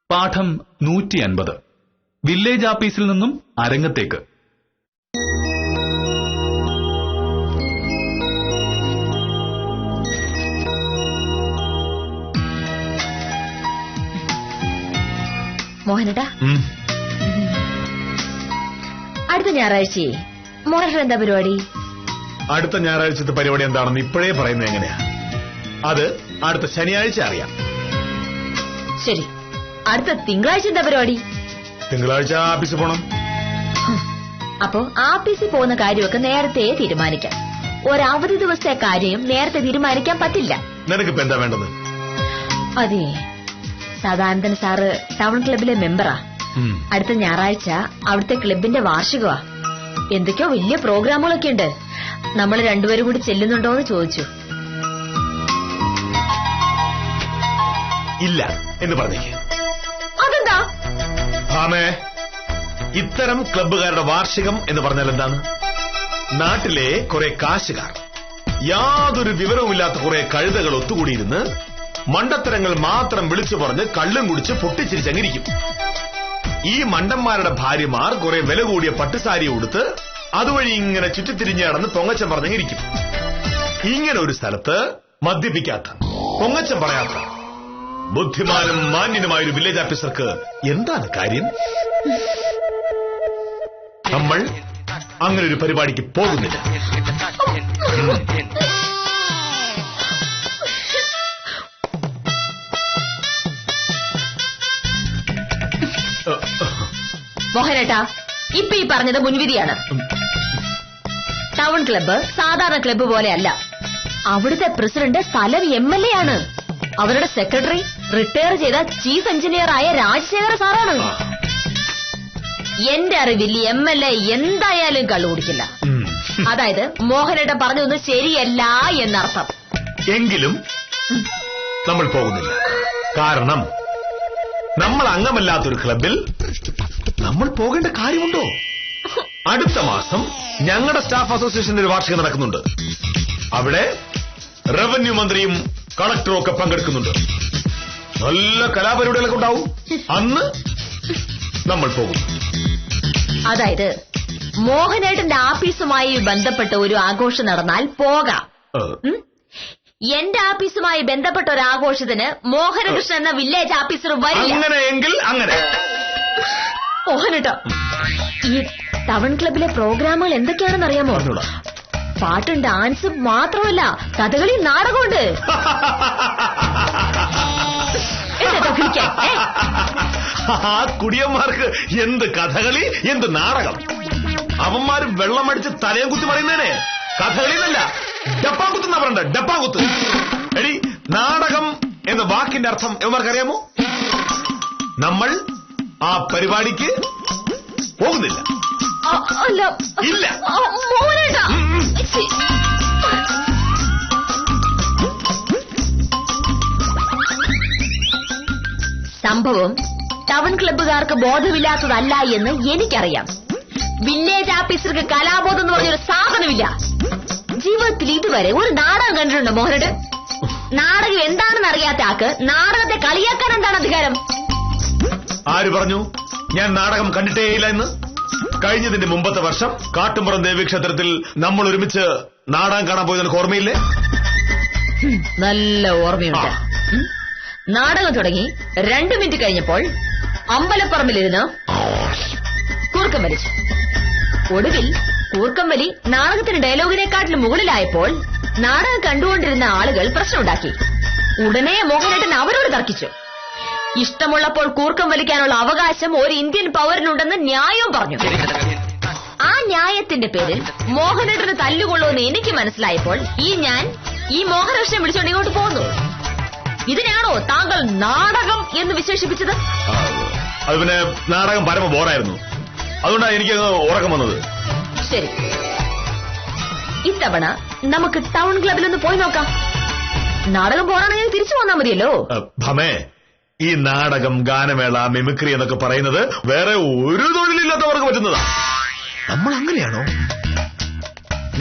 പാഠം 150. വില്ലേജ് ആഫീസിൽ നിന്നും അരങ്ങത്തേക്ക്. മോഹനേട്ടാ, അടുത്ത ഞായറാഴ്ച മോഹനേട്ടൻ എന്താ പരിപാടി? അടുത്ത ഞായറാഴ്ചത്തെ പരിപാടി എന്താണെന്ന് ഇപ്പോഴേ പറയുന്നത് എങ്ങനെയാ? അത് അടുത്ത ശനിയാഴ്ച അറിയാം. ശരി, അടുത്ത തിങ്കളാഴ്ച എന്താ പരിപാടി? തിങ്കളാഴ്ച ആഫീസിൽ പോണം. അപ്പോ ആഫീസിൽ പോകുന്ന കാര്യമൊക്കെ നേരത്തെ തീരുമാനിക്കാം. ഒരവധി ദിവസത്തെ കാര്യം നേരത്തെ തീരുമാനിക്കാൻ പറ്റില്ല. നിനക്കിപ്പോ എന്താ വേണ്ടത്? അതെ, സദാനന്ദൻ സാറ് ടൗൺ ക്ലബിലെ മെമ്പറാ. അടുത്ത ഞായറാഴ്ച അവിടുത്തെ ക്ലബിന്റെ വാർഷികമാ. എന്തൊക്കെയോ വലിയ പ്രോഗ്രാമുകളൊക്കെ ഉണ്ട്. നമ്മൾ രണ്ടുപേരും കൂടി ചെല്ലുന്നുണ്ടോന്ന് ചോദിച്ചു. ഇല്ല എന്ന് പറഞ്ഞേക്ക്. അതെന്താ? ഭാമേ, ഇത്തരം ക്ലബ്ബുകാരുടെ വാർഷികം എന്ന് പറഞ്ഞാൽ എന്താണ്? നാട്ടിലെ കുറെ കാശുകാർ, യാതൊരു വിവരവുമില്ലാത്ത കുറെ കഴുതകൾ ഒത്തുകൂടിയിരുന്ന് മണ്ടത്തരങ്ങൾ മാത്രം വിളിച്ചു പറഞ്ഞ് കള്ളും കുടിച്ച് പൊട്ടിച്ചിരിച്ചങ്ങിരിക്കും. ഈ മണ്ടന്മാരുടെ ഭാര്യമാർ കുറെ വില കൂടിയ പട്ടുസാരി ഉടുത്ത് അതുവഴി ഇങ്ങനെ ചുറ്റിത്തിരിഞ്ഞ് നടന്ന് പൊങ്ങച്ചം പറഞ്ഞങ്ങിരിക്കും. ഇങ്ങനെ ഒരു സ്ഥലത്ത് മദ്യപിക്കാത്ത, പൊങ്ങച്ചം പറയാത്ത, ബുദ്ധിമാനും മാന്യനുമായ ഒരു വില്ലേജ് ഓഫീസർക്ക് എന്താണ് കാര്യം? നമ്മൾ അങ്ങനെ ഒരു പരിപാടിക്ക് പോകുന്നില്ല. മോഹനേട്ടാ, ഇപ്പൊ ഈ പറഞ്ഞത് മുൻവിധിയാണ്. ടൗൺ ക്ലബ്ബ് സാധാരണ ക്ലബ്ബ് പോലെയല്ല. അവിടുത്തെ പ്രസിഡന്റ് സ്ഥലം MLA ആണ്. അവരുടെ സെക്രട്ടറി റിട്ടയർ ചെയ്ത ചീഫ് എഞ്ചിനീയർ ആയ രാജശേഖര സാറാണ്. എന്റെ അറിവിൽ MLA എന്തായാലും കള്ളു കുടിക്കില്ല. അതായത് മോഹനേട്ടൻ പറഞ്ഞതൊന്നും ശരിയല്ല എന്നർത്ഥം. എങ്കിലും നമ്മൾ പോകുന്നില്ല. കാരണം നമ്മൾ അംഗമല്ലാത്തൊരു ക്ലബിൽ നമ്മൾ പോകേണ്ട കാര്യമുണ്ടോ? അടുത്ത മാസം ഞങ്ങളുടെ സ്റ്റാഫ് അസോസിയേഷന്റെ ഒരു വാർഷികം നടക്കുന്നുണ്ട്. അവിടെ റവന്യൂ മന്ത്രിയും കളക്ടറും ഒക്കെ പങ്കെടുക്കുന്നുണ്ട്. നല്ല കലാപരിപാടികളൊക്കെ ഉണ്ടാവും. അന്ന് നമ്മൾ പോകും. അതായത് മോഹനേട്ടന്റെ ആഫീസുമായി ബന്ധപ്പെട്ട ഒരു ആഘോഷം നടന്നാൽ പോകാം. എന്റെ ആഫീസുമായി ബന്ധപ്പെട്ട ഒരു ആഘോഷത്തിന് മോഹനകൃഷ്ണൻ എന്ന വില്ലേജ് ഓഫീസർ വരില്ല. അങ്ങനെയെങ്കിൽ അങ്ങനെ. മോഹനേട്ടാ, ഈ ടൗൺ ക്ലബിലെ പ്രോഗ്രാമുകൾ എന്തൊക്കെയാണെന്ന് അറിയാമോ? പാട്ടും ഡാൻസും മാത്രമല്ല, കഥകളി നാടകമുണ്ട്. ആ കുടിയന്മാർക്ക് എന്ത് കഥകളി, എന്ത് നാടകം! അവന്മാര് വെള്ളമടിച്ച് തലയും കുത്തി പറയുന്നേനെ കഥകളിന്നല്ല, ഡപ്പാകുത്ത് എന്നാ പറയണ്ട. ഡപ്പാകുത്ത്. എടി, നാടകം എന്ന വാക്കിന്റെ അർത്ഥം ഇവന്മാർക്കറിയാമോ? നമ്മൾ ആ പരിപാടിക്ക് പോകുന്നില്ല. ഇല്ല. സംഭവം ടൗൺ ക്ലബ്ബുകാർക്ക് ബോധമില്ലാത്തതല്ല എന്ന് എനിക്കറിയാം. വില്ലേജ് ഓഫീസർക്ക് കലാബോധം എന്ന് പറഞ്ഞൊരു സാധനമില്ല. ജീവിതത്തിൽ ഇതുവരെ ഒരു നാടകം കണ്ടിട്ടുണ്ടോ മോഹനേട്ടൻ? നാടകം എന്താണെന്ന് അറിയാത്ത ആൾക്ക് നാടകത്തെ കളിയാക്കാൻ എന്താണ് അധികാരം? ആര് പറഞ്ഞു ഞാൻ നാടകം കണ്ടിട്ടേയില്ല എന്ന്? കഴിഞ്ഞതിന്റെ മുമ്പത്തെ വർഷം കാട്ടുംപുറം ദേവീക്ഷേത്രത്തിൽ നമ്മൾ ഒരുമിച്ച് നാടകം കാണാൻ പോയത് എനിക്ക് ഓർമ്മയില്ലേ? നല്ല ഓർമ്മയുണ്ട്. നാടകം തുടങ്ങി 2 മിനിറ്റ് കഴിഞ്ഞപ്പോൾ അമ്പലപ്പറമ്പിലിരുന്ന് കൂർക്കം വലിച്ചു. ഒടുവിൽ കൂർക്കം വലി നാടകത്തിന് ഡയലോഗിനെക്കാട്ടിലും മുകളിലായപ്പോൾ നാടകം കണ്ടുകൊണ്ടിരുന്ന ആളുകൾ പ്രശ്നമുണ്ടാക്കി. ഉടനെ മോഹനേട്ടൻ അവരോട് തർക്കിച്ചു. ഇഷ്ടമുള്ളപ്പോൾ കൂർക്കം വലിക്കാനുള്ള അവകാശം ഒരു ഇന്ത്യൻ പൗരനുണ്ടെന്ന് ന്യായവും പറഞ്ഞു. ആ ന്യായത്തിന്റെ പേരിൽ മോഹനേട്ടന് തല്ലുകൊള്ളുമെന്ന് എനിക്ക് മനസ്സിലായപ്പോൾ ഈ മോഹനകൃഷ്ണൻ വിളിച്ചുകൊണ്ട് ഇങ്ങോട്ട് പോന്നു. ഇതിനാണോ താങ്കൾ നാടകം എന്ന് വിശേഷിപ്പിച്ചത്? അത് പിന്നെ നാടകം പരമ ബോറായിരുന്നു. അതുകൊണ്ടാണ് എനിക്ക് ഉറക്കം വന്നത്. ശരി, ഇത്തവണ നമുക്ക് ടൗൺ ക്ലബിലൊന്ന് പോയി നോക്കാം. നാടകം ബോറാണെങ്കിൽ തിരിച്ചു വന്നാൽ മതിയല്ലോ. ഭമേ, ഈ നാടകം, ഗാനമേള, മിമിക്രി എന്നൊക്കെ പറയുന്നത് വേറെ ഒരു തൊഴിലില്ലാത്തവർക്ക് പറ്റുന്നതാ. നമ്മൾ അങ്ങനെയാണോ?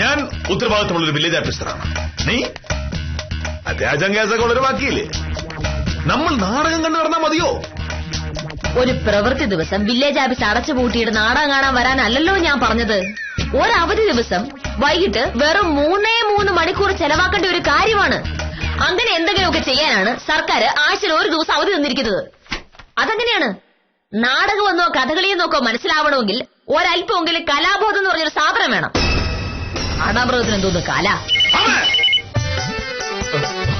ഞാൻ ഉത്തരവാദിത്തമുള്ളൊരു വില്ലേജ് ഓഫീസറാണ്. നീ അത്യാവശ്യം കേസൊക്കെ ഉള്ളൊരു ബാക്കിയില്ലേ? നമ്മൾ നാടകം കണ്ടു നടന്നാ മതിയോ? ഒരു പ്രവൃത്തി ദിവസം വില്ലേജ് ഓഫീസ് അടച്ചുപൂട്ടിയിട്ട് നാടകം കാണാൻ വരാനല്ലല്ലോ ഞാൻ പറഞ്ഞത്. ഒരവധി ദിവസം വൈകിട്ട് വെറും 3 മണിക്കൂർ ചെലവാക്കേണ്ട ഒരു കാര്യമാണ്. അങ്ങനെ എന്തെങ്കിലുമൊക്കെ ചെയ്യാനാണ് സർക്കാർ ആഴ്ചയിൽ ഒരു ദിവസം അവധി തന്നിരിക്കുന്നത്. അതെങ്ങനെയാണ്? നാടകമെന്നോ കഥകളിയെന്നോക്കോ മനസ്സിലാവണമെങ്കിൽ ഒരല്പമെങ്കിലും കലാബോധം എന്ന് പറഞ്ഞൊരു സാധനം വേണം. ആടാമൃഗത്തിന് എന്തോന്ന് കല?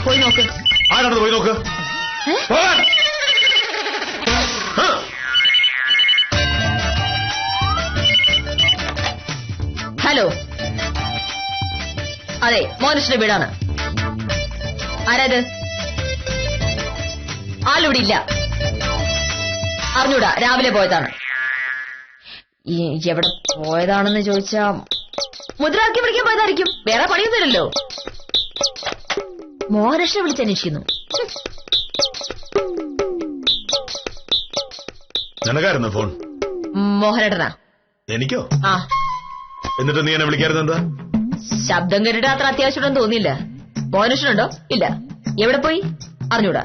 പോയി നോക്ക്. ആരാണ് പോയി നോക്ക്? ഹലോ, അതെ, മോനുഷിന്റെ വീടാണ്. ആരാത്? ആളിവിടെ ഇല്ല. അറിഞ്ഞൂടാ, രാവിലെ പോയതാണ്. എവിടെ പോയതാണെന്ന് ചോദിച്ചാ മുദ്രാക്കി വിളിക്കാൻ പോയതായിരിക്കും. വേറെ പണിയൊന്നുമില്ലല്ലോ. മോഹനകൃഷ്ണനെ വിളിച്ചന്വേഷിക്കുന്നു. നിനക്കായിരുന്നു ഫോൺ? മോഹനേട്ടനാ. എനിക്കോ? ആ. എന്നിട്ട് നീ എന്നെ വിളിക്കായിരുന്നു എന്താ? ശബ്ദം കേട്ടിട്ട് അത്ര അത്യാവശ്യമുണ്ടെന്ന് തോന്നിയില്ല. മോഹനകൃഷ്ണനുണ്ടോ? ഇല്ല. എവിടെ പോയി? അറിഞ്ഞൂടാ.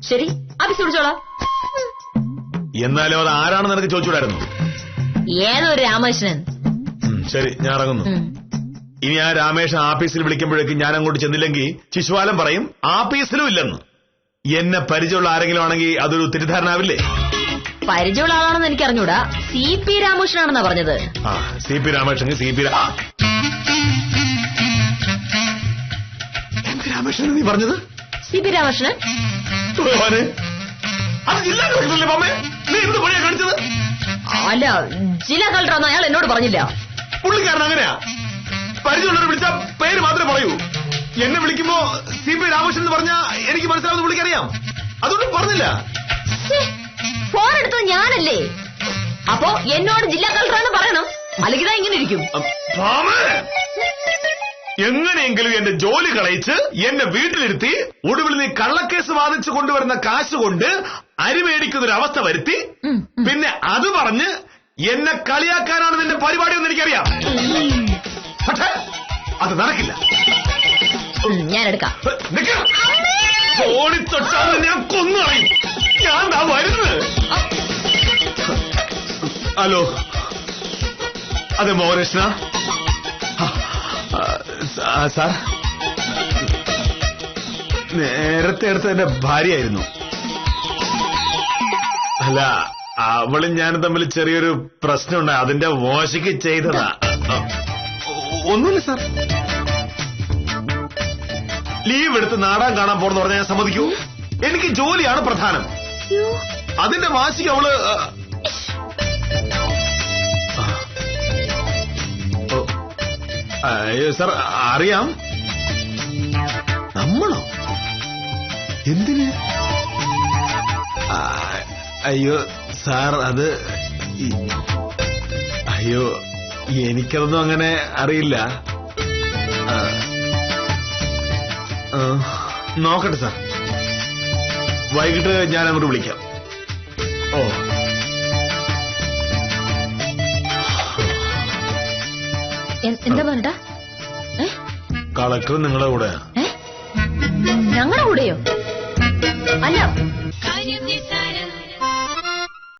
ശരി, ആഫീസ് വിളിച്ചോളാം. എന്നാലും അത് ആരാണെന്ന് നിനക്ക് ചോദിച്ചൂടായിരുന്നു? ഏതൊരു രാമകൃഷ്ണൻ. ശരി, ഞാൻ ഇറങ്ങുന്നു. ഇനി ആ രാമേഷൻ ആഫീസിൽ വിളിക്കുമ്പോഴേക്കും ഞാൻ അങ്ങോട്ട് ചെന്നില്ലെങ്കിൽ ശിശുപാലം പറയും ആഫീസിലും ഇല്ലെന്ന്. എന്നെ പരിചയമുള്ള ആരെങ്കിലും ആണെങ്കിൽ അതൊരു തെറ്റിദ്ധാരണാവില്ലേ? പരിചയമുള്ള ആളാണെന്ന് എനിക്ക് അറിഞ്ഞൂടാ. CP രാമകൃഷ്ണനാണെന്നാ പറഞ്ഞത്. ആ, CP രാമകൃഷ്ണൻ. CP രാമകൃഷ്ണൻ നീ പറഞ്ഞത്? CP രാമകൃഷ്ണൻ അത് ജില്ലാ കളക്ടറല്ലേ മാമേ? നീ എന്ത് പണിയാ കാണിച്ചത്? അല്ല, ജില്ലാ കളക്ടറാന്ന് അയാൾ എന്നോട് പറഞ്ഞില്ല. പുള്ളിക്കാരൻ അങ്ങനെയാ, പരിചയമുള്ളവരെ വിളിച്ച പേര് മാത്രമേ പറയൂ. എന്നെ വിളിക്കുമ്പോ CP രാമകൃഷ്ണൻ എന്ന് പറഞ്ഞാ എനിക്ക് മനസ്സിലാവുന്ന പുള്ളിക്കറിയാം. അതുകൊണ്ട് പറഞ്ഞില്ല. ഫോൺ എടുത്തത് ഞാനല്ലേ? അപ്പോ എന്നോട് ജില്ലാ കളക്ടറാന്ന് പറയണം, അല്ലെങ്കിൽ ഇങ്ങനെ ഇരിക്കും. എങ്ങനെയെങ്കിലും എന്റെ ജോലി കളയിച്ച് എന്നെ വീട്ടിലിരുത്തി ഒടുവിൽ നീ കള്ളക്കേസ് വാദിച്ചു കൊണ്ടുവരുന്ന കാശ് കൊണ്ട് അരി മേടിക്കുന്നൊരു അവസ്ഥ വരുത്തി, പിന്നെ അത് പറഞ്ഞ് എന്നെ കളിയാക്കാനാണ് നിന്റെ പരിപാടിയെന്ന് എനിക്കറിയാം. പക്ഷേ അത് നടക്കില്ല. ഞാൻ എടുക്കാം. ഫോണിൽ തൊട്ടാൽ ഞാൻ കൊന്നുകളയും. ഞാൻ ദാ വരുന്നത്. ഹലോ, അതെ മോഹനകൃഷ്ണ. സാർ, നേരത്തെ അടുത്ത എന്റെ ഭാര്യയായിരുന്നു. അല്ല, അവളും ഞാനും തമ്മിൽ ചെറിയൊരു പ്രശ്നമുണ്ടായി. അതിന്റെ മോശയ്ക്ക് ചെയ്തതാ. ഒന്നുമില്ല സാർ. ലീവ് എടുത്ത് നാടകം കാണാൻ പോണെന്ന് പറഞ്ഞാൽ ഞാൻ സമ്മതിക്കൂ? എനിക്ക് ജോലിയാണ് പ്രധാനം. അതിന്റെ വാശിക്ക് അവള് അയ്യോ സാർ, അറിയാം. നമ്മളോ? എന്തിന്? അയ്യോ സാർ, അത് അയ്യോ എനിക്കതൊന്നും അങ്ങനെ അറിയില്ല. നോക്കട്ടെ സാർ, വൈകിട്ട് ഞാൻ അങ്ങോട്ട് വിളിക്കാം. ഓ, എന്താ പറഞ്ഞ? കളക്ടർ നിങ്ങളുടെ കൂടെ? ഞങ്ങളുടെ കൂടെയോ? അല്ല,